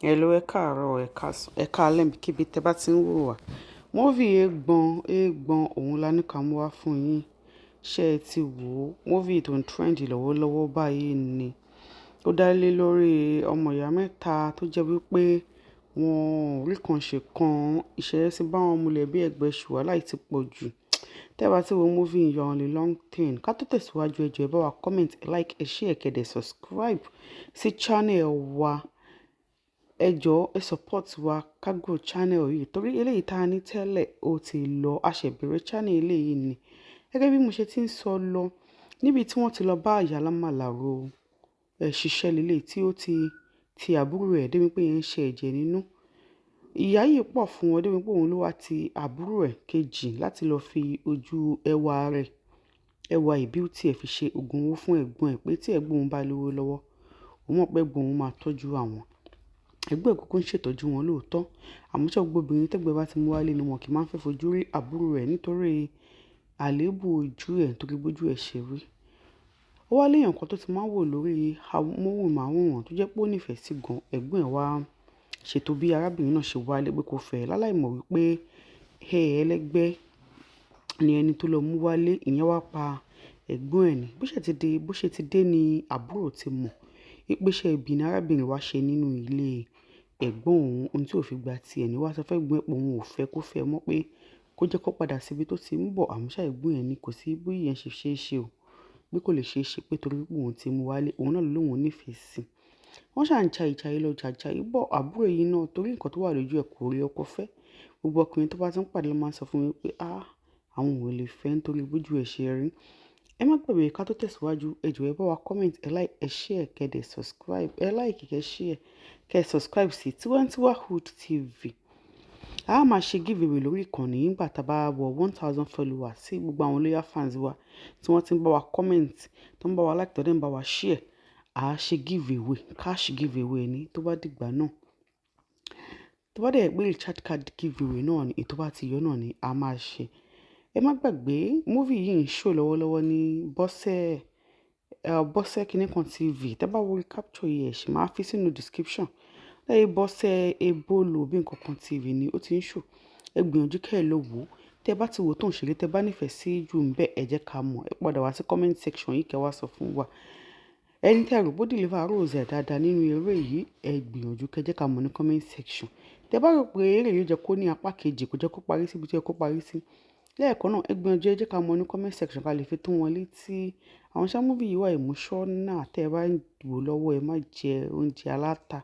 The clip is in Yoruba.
Hello, ẹ káàárọ̀, ẹ káàsán, ẹ káalẹ́ níbikíbi tẹ́ bá ti ń wò wá. Múfì Eégbọn òun la ní ká mú wá fún yín. Ṣé ẹ ti wò ó? Múfì tó ń trend lọ́wọ́lọ́wọ́ báyìí ni. Ó dá lé lórí ọmọ ìyá mẹ́ta tó jẹ́ wípé wọn ò rí kan ṣe kan, ìṣẹ̀lẹ̀ sí bá wọn múlẹ̀ bí ẹgbẹ́ ṣùwà láì ti pọ̀ jù. Tẹ́ bá ti wo múfì yìí, you're on a long thing. Ká tó tẹ̀síwájú, ẹ jọ̀ọ́ ẹ bá wa comment, like, ẹ share, kẹ́ dẹ̀ subscribe sí channel wa. Ẹ jọ̀ọ́ ẹ support wa ká grow channel yìí torí eléyìí tá a ní tẹ́lẹ̀ ó ti lọ, a ṣẹ̀ bẹ̀rẹ̀ channel eléyìí ni. Gẹ́gẹ́ bí mo ṣe ti ń sọ lọ, níbi tí wọ́n ti lọ bá ìyá Lámàlà ro ṣiṣẹ́ lélẹ̀ tí ó ti àbúrò ẹ̀ débi pé yẹn ń ṣe ẹ̀jẹ̀ nínú. Ìyà yìí pọ̀ fún wọn débi pé òun ló wá ti àbúrò ẹ̀ kejì láti lọ fi ojú ẹwà beauty ẹ̀ fi ṣe ògùn owó fún ẹ̀gbọ́n ẹ̀ pé tí ẹ̀gbọ́n òun bá lówó lọ́wọ́, òun mọ̀ pé ẹ̀gbọ́n òun máa tọ́jú àwọn. Ẹ̀gbọ́n ẹ̀ kúkú ń ṣètọ́jú wọn lóòótọ́, àmọ́ ṣé gbogbo obìnrin tẹ́gbẹ́ bá ti mú wálé ni wọn kì í máa ń fẹ́ fojú rí àbúrò rẹ̀ nítorí àléébù ojú ẹ̀ nítorí bójú ẹ̀ ṣe rí. Ó wá léèyàn kan tó ti máa ń wò lórí amóhùnmáwòrán tó jẹ́ pé ó nífẹ̀ẹ́ sí gan. Ẹ̀gbọ́n ẹ̀ wá ṣètò bí arábìnrin náà ṣe wálé pé kò fẹ́ láláì mọ̀ wípé ẹlẹ́gbẹ́ ni ẹni tó lọ mú wálé, ìyẹn wá pa ẹ̀gbọ́n ẹ̀ ni. Bó ṣe ti dé ni àbúrò ti mọ̀ wípé iṣẹ́ ibi ni arábìnrin wá ṣe nínú ilé ẹ̀gbọ́n òun, ohun tí ò fi gba ti ẹ̀ ní wá sọ fẹ́ ẹ̀gbọ́n ẹ̀ pé òun ò fẹ́ kó fẹ́ mọ́ pé kó jẹ́ kó padà síbi tó ti ń bọ̀. Àmọ́ ṣá ẹ̀gbọ́n ẹ̀ ní kò sí bí ìyẹn ṣe ṣe é ṣe o, pé kò lè ṣe é ṣe pé torí pé òun ti mú wálé, òun náà ló lóun nífẹ̀ẹ́ sí. Wọ́n ṣà ń ja lọ jà bọ̀ àbúrò yìí náà torí nǹkan tó wà lójú ẹ̀ kò rí ọkọ fẹ́. Gbogbo ọkùnrin tó bá ti ń pàdé ló máa ń sọ fún mi pé àwọn ò lè fẹ́ nítorí bójú ẹ̀ ṣe rí. Ẹ má gbàgbé ká tó tẹ̀síwájú, ẹ jọ̀ọ́ ẹ bá wa comment, ẹ like, ẹ share, kẹ́ dẹ̀ subscribe. Ẹ like, kẹ́ share, kẹ́ subscribe sí Tiwantiwa Hood TV. A máa ṣe giveaway lórí ìkànnì nígbà tá a bá wọ 1000 followers sí gbogbo àwọn loyal fans wa tí wọ́n ti ń bá wa comment, tó ń bá wa like, tó dẹ̀ ń bá wa share. A ṣe giveaway, cash giveaway ni tó bá dìgbà náà. Tó bá dẹ̀ pé recharge card giveaway náà ni, ètò bá ti yọ náà ni a máa ṣe. Ẹ má gbàgbé múfì yìí ń show lọ́wọ́lọ́wọ́ ní Bọ́sẹ̀ Kìnìkan TV. Tẹ́ bá wo capture yìí, ẹ ṣì máa fi sínú description. Lẹ́yìn Bọ́sẹ̀ Ebolo bí nǹkan kan TV ni ó ti ń show. Ẹ gbìyànjú kẹ́ ẹ lọ wò ó. Tẹ́ bá ti wò tó ń ṣeré, tẹ́ bá nífẹ̀ẹ́ sí jù ń bẹ́ ẹ jẹ́ ká mọ̀. Ẹ padà wá sí comment section yìí kẹ́ wá sọ fún wa. Ẹni tí a rò bó deliver rose ẹ̀ dáadáa nínú eré yìí, ẹ gbìyànjú kẹ́ jẹ́ ká mọ̀ ní comment section. Tẹ́ bá rò pé eré yìí jẹ́ kó ní apá kejì, kó jẹ́ kó parí síbi tí ó yẹ kó parí sí. Lẹ́ẹ̀kan náà, ẹ gbìyànjú ẹ jẹ́ ká mọ̀ ní comment section ká lè fi tó wọn létí. Àwọn ṣá múfì yìí wà emotional, tẹ́ ẹ bá ń wò lọ́wọ́ ẹ má jẹ oúnjẹ aláta.